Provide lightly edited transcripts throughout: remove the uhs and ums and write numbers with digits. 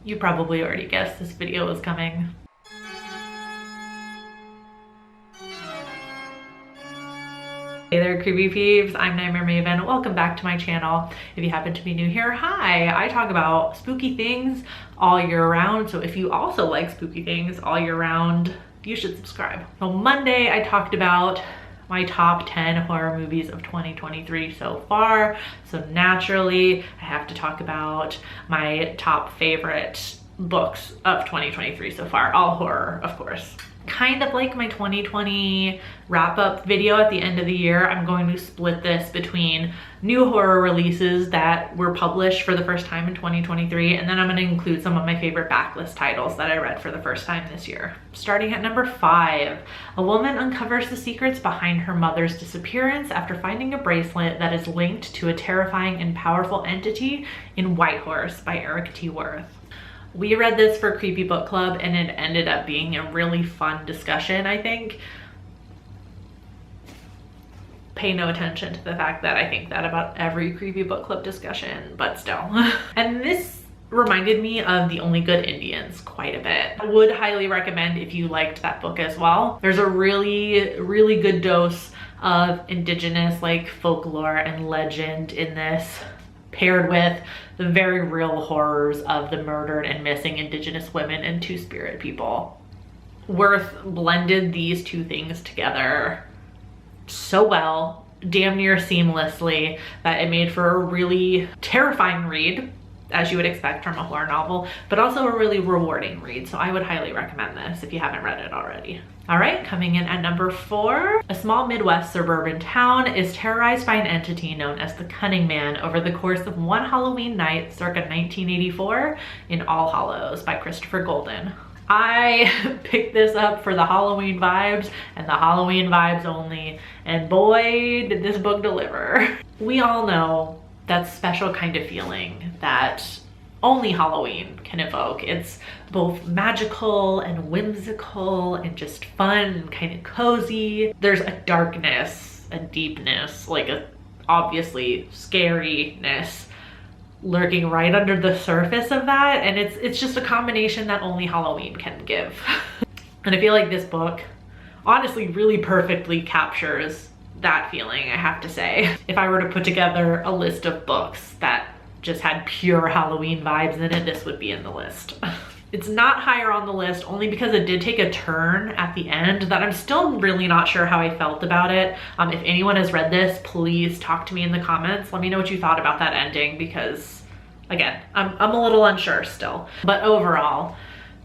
You probably already guessed this video was coming. Hey there, creepy peeps. I'm Nightmare Maven. Welcome back to my channel. If you happen to be new here, hi. I talk about spooky things all year round. So if you also like spooky things all year round, you should subscribe. So Monday, I talked about my top 10 horror movies of 2023 so far. So naturally, I have to talk about my top favorite books of 2023 so far. All horror, of course. Kind of like my 2020 wrap-up video at the end of the year, I'm going to split this between new horror releases that were published for the first time in 2023, and then I'm going to include some of my favorite backlist titles that I read for the first time this year. Starting at number 5, a woman uncovers the secrets behind her mother's disappearance after finding a bracelet that is linked to a terrifying and powerful entity in Whitehorse by Eric T. Worth. We read this for Creepy Book Club and it ended up being a really fun discussion, I think. Pay no attention to the fact that I think that about every Creepy Book Club discussion, but still. And this reminded me of The Only Good Indians quite a bit. I would highly recommend if you liked that book as well. There's a really good dose of indigenous like folklore and legend in this, paired with the very real horrors of the murdered and missing indigenous women and two-spirit people. Worth blended these two things together so well, damn near seamlessly, that it made for a really terrifying read, as you would expect from a horror novel, but also a really rewarding read. So I would highly recommend this if you haven't read it already. All right, coming in at number 4, a small Midwest suburban town is terrorized by an entity known as the Cunning Man over the course of one Halloween night circa 1984 in All Hallows by Christopher Golden. I picked this up for the Halloween vibes and the Halloween vibes only, and boy, did this book deliver. We all know that special kind of feeling that only Halloween can evoke. It's both magical and whimsical and just fun and kind of cozy. There's a darkness, a deepness, like a obviously scariness lurking right under the surface of that, and it's just a combination that only Halloween can give. And I feel like this book honestly really perfectly captures that feeling, I have to say. If I were to put together a list of books that just had pure Halloween vibes in it, this would be in the list. It's not higher on the list only because it did take a turn at the end that I'm still really not sure how I felt about it. If anyone has read this, please talk to me in the comments. Let me know what you thought about that ending, because again, I'm a little unsure still. But overall,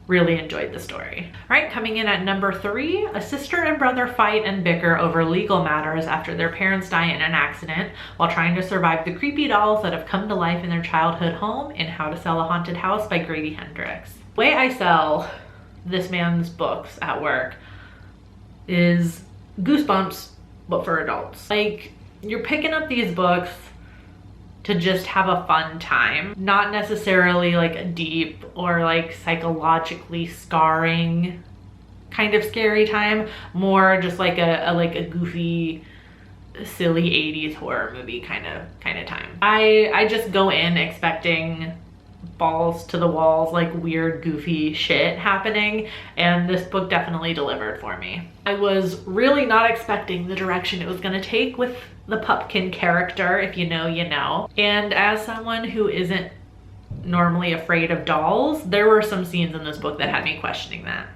really enjoyed the story. All right, coming in at number 3, a sister and brother fight and bicker over legal matters after their parents die in an accident while trying to survive the creepy dolls that have come to life in their childhood home in How to Sell a Haunted House by Grady Hendrix. The way I sell this man's books at work is Goosebumps, but for adults. Like, you're picking up these books to just have a fun time, not necessarily like a deep or like psychologically scarring kind of scary time, more just like a goofy, silly 80s horror movie kind of time. I just go in expecting balls to the walls, like weird goofy shit happening, and this book definitely delivered for me. I was really not expecting the direction it was going to take with the Pupkin character. If you know, you know. And as someone who isn't normally afraid of dolls, there were some scenes in this book that had me questioning that.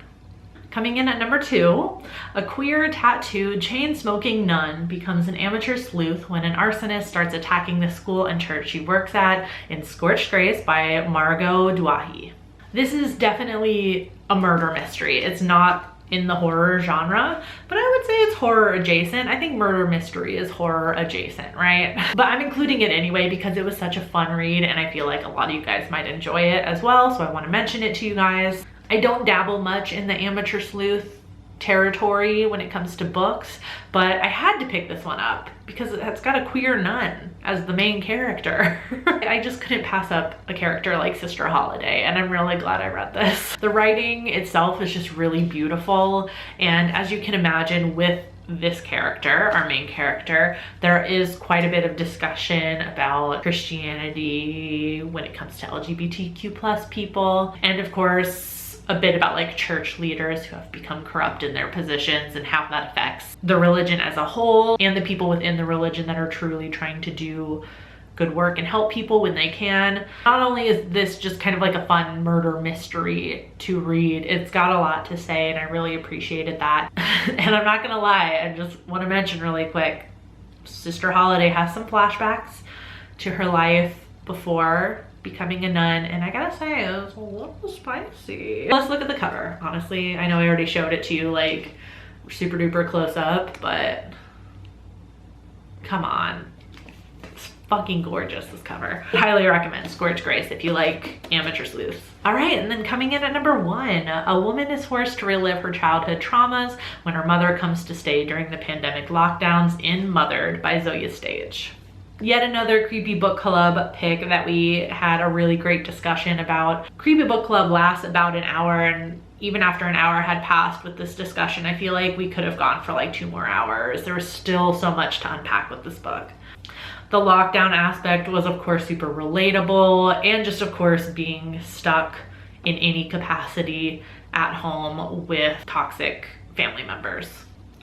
Coming in at number 2, a queer, tattooed, chain-smoking nun becomes an amateur sleuth when an arsonist starts attacking the school and church she works at in Scorched Grace by Margot Duahi. This is definitely a murder mystery. It's not in the horror genre, but I would say it's horror adjacent. I think murder mystery is horror adjacent, right? But I'm including it anyway because it was such a fun read and I feel like a lot of you guys might enjoy it as well, so I want to mention it to you guys. I don't dabble much in the amateur sleuth territory when it comes to books, but I had to pick this one up because it's got a queer nun as the main character. I just couldn't pass up a character like Sister Holiday, and I'm really glad I read this. The writing itself is just really beautiful, and as you can imagine, with this character, our main character. There is quite a bit of discussion about Christianity when it comes to LGBTQ plus people, and of course a bit about like church leaders who have become corrupt in their positions and how that affects the religion as a whole and the people within the religion that are truly trying to do good work and help people when they can. Not only is this just kind of like a fun murder mystery to read, it's got a lot to say, and I really appreciated that. And I'm not gonna lie, I just want to mention really quick, Sister Holiday has some flashbacks to her life before becoming a nun, and I gotta say, it was a little spicy. Let's look at the cover. Honestly, I know I already showed it to you like super duper close up, but come on. Fucking gorgeous, this cover. Highly recommend Scourge Grace if you like amateur sleuths. All right, and then coming in at number 1, a woman is forced to relive her childhood traumas when her mother comes to stay during the pandemic lockdowns in Mothered by Zoya Stage. Yet another creepy book club pick that we had a really great discussion about. Creepy book club lasts about an hour, and even after an hour had passed with this discussion, I feel like we could have gone for like 2 more hours. There was still so much to unpack with this book. The lockdown aspect was of course super relatable, and just of course being stuck in any capacity at home with toxic family members.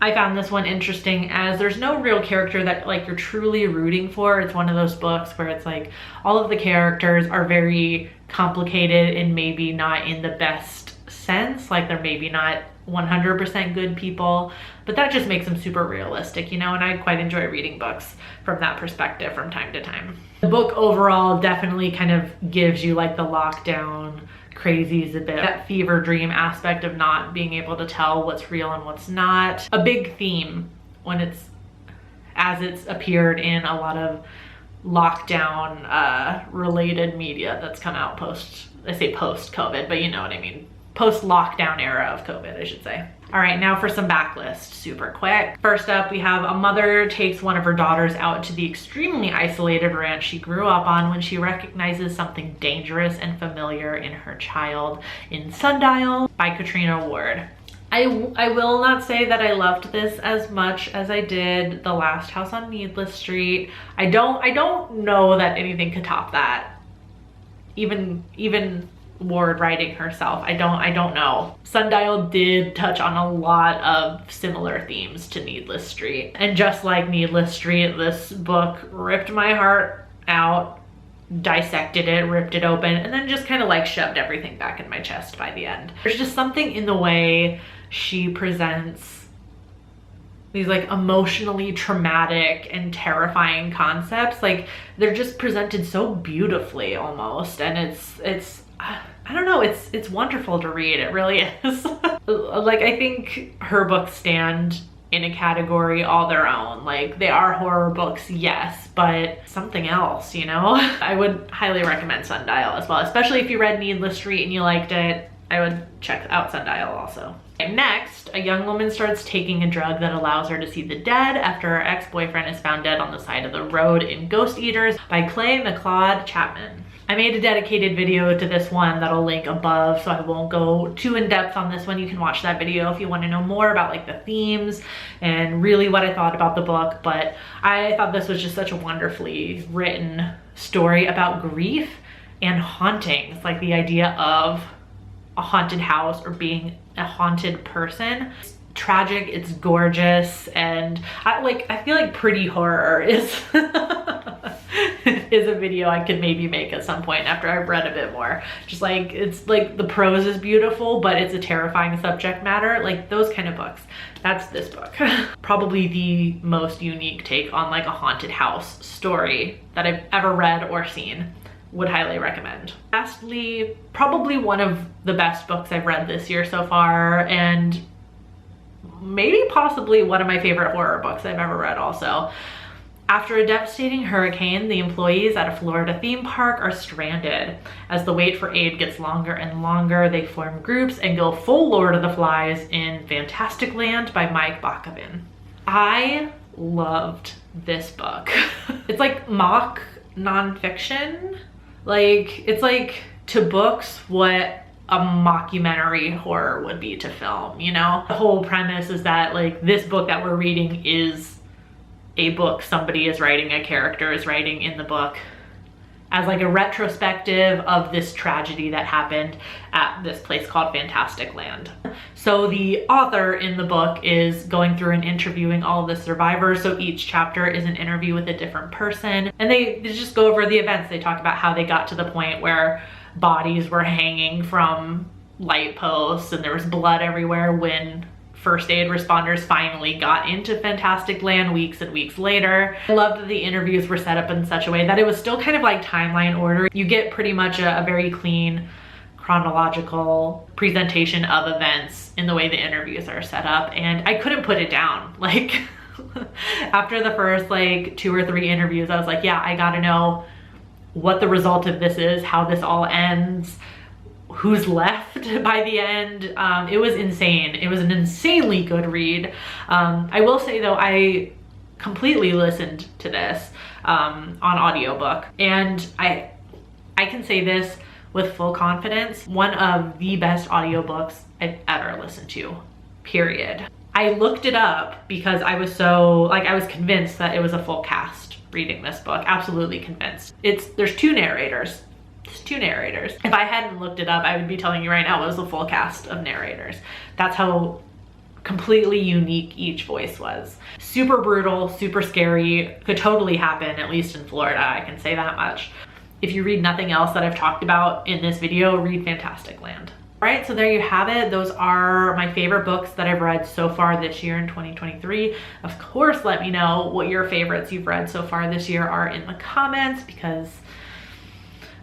I found this one interesting as there's no real character that like you're truly rooting for. It's one of those books where it's like all of the characters are very complicated and maybe not in the best sense, like they're maybe not 100% good people, but that just makes them super realistic, you know, and I quite enjoy reading books from that perspective from time to time. The book overall definitely kind of gives you like the lockdown crazies a bit, that fever dream aspect of not being able to tell what's real and what's not. A big theme when it's appeared in a lot of lockdown related media that's come out post COVID, but you know what I mean. Post-lockdown era of COVID, I should say. All right, now for some backlist, super quick. First up, we have a mother takes one of her daughters out to the extremely isolated ranch she grew up on when she recognizes something dangerous and familiar in her child in Sundial by Katrina Ward. I will not say that I loved this as much as I did The Last House on Needless Street. I don't know that anything could top that. Even Ward writing herself, I don't know. Sundial did touch on a lot of similar themes to Needless Street, and just like Needless Street, this book ripped my heart out, dissected it, ripped it open, and then just kind of like shoved everything back in my chest by the end. There's just something in the way she presents these like emotionally traumatic and terrifying concepts. Like they're just presented so beautifully almost, and it's I don't know, it's wonderful to read. It really is. Like I think her books stand in a category all their own. Like they are horror books, yes, but something else, you know? I would highly recommend Sundial as well, especially if you read Needless Street and you liked it. I would check out Sundial also. And next, a young woman starts taking a drug that allows her to see the dead after her ex-boyfriend is found dead on the side of the road in Ghost Eaters by Clay McLeod Chapman. I made a dedicated video to this one that'll link above, so I won't go too in depth on this one. You can watch that video if you want to know more about like the themes and really what I thought about the book. But I thought this was just such a wonderfully written story about grief and hauntings, like the idea of a haunted house or being a haunted person. It's tragic, it's gorgeous, and I feel like pretty horror is is a video I could maybe make at some point after I've read a bit more. Just like, it's like the prose is beautiful, but it's a terrifying subject matter. Like those kind of books. That's this book. Probably the most unique take on like a haunted house story that I've ever read or seen. Would highly recommend. Lastly, probably one of the best books I've read this year so far, and maybe possibly one of my favorite horror books I've ever read also. After a devastating hurricane, the employees at a Florida theme park are stranded. As the wait for aid gets longer and longer, they form groups and go full Lord of the Flies in Fantastic Land by Mike Bakovin. I loved this book. It's like mock nonfiction. Like, it's like to books what a mockumentary horror would be to film, you know? The whole premise is that like this book that we're reading is a book somebody is writing, a character is writing in the book as like a retrospective of this tragedy that happened at this place called Fantastic Land. So the author in the book is going through and interviewing all of the survivors. So each chapter is an interview with a different person. And they just go over the events. They talk about how they got to the point where bodies were hanging from light posts and there was blood everywhere when first aid responders finally got into Fantastic Land weeks and weeks later. I loved that the interviews were set up in such a way that it was still kind of like timeline order. You get pretty much a very clean chronological presentation of events in the way the interviews are set up, and I couldn't put it down. Like after the first like 2 or 3 interviews, I was like, yeah, I gotta know what the result of this is, how this all ends, who's left by the end. It was insane. It was an insanely good read. I will say though, I completely listened to this on audiobook, and I can say this with full confidence, one of the best audiobooks I've ever listened to, period. I looked it up because I was I was convinced that it was a full cast reading this book, absolutely convinced. There's 2 narrators. It's 2 narrators. If I hadn't looked it up, I would be telling you right now it was a full cast of narrators. That's how completely unique each voice was. Super brutal, super scary, could totally happen, at least in Florida, I can say that much. If you read nothing else that I've talked about in this video, read Fantastic Land. All right, so there you have it. Those are my favorite books that I've read so far this year in 2023. Of course, let me know what your favorites you've read so far this year are in the comments, because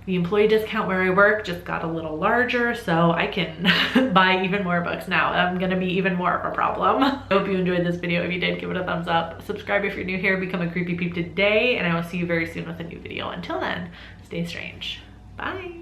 the employee discount where I work just got a little larger, so I can buy even more books now. I'm gonna be even more of a problem. I hope you enjoyed this video. If you did, give it a thumbs up. Subscribe if you're new here. Become a creepy peep today, and I will see you very soon with a new video. Until then, stay strange. Bye.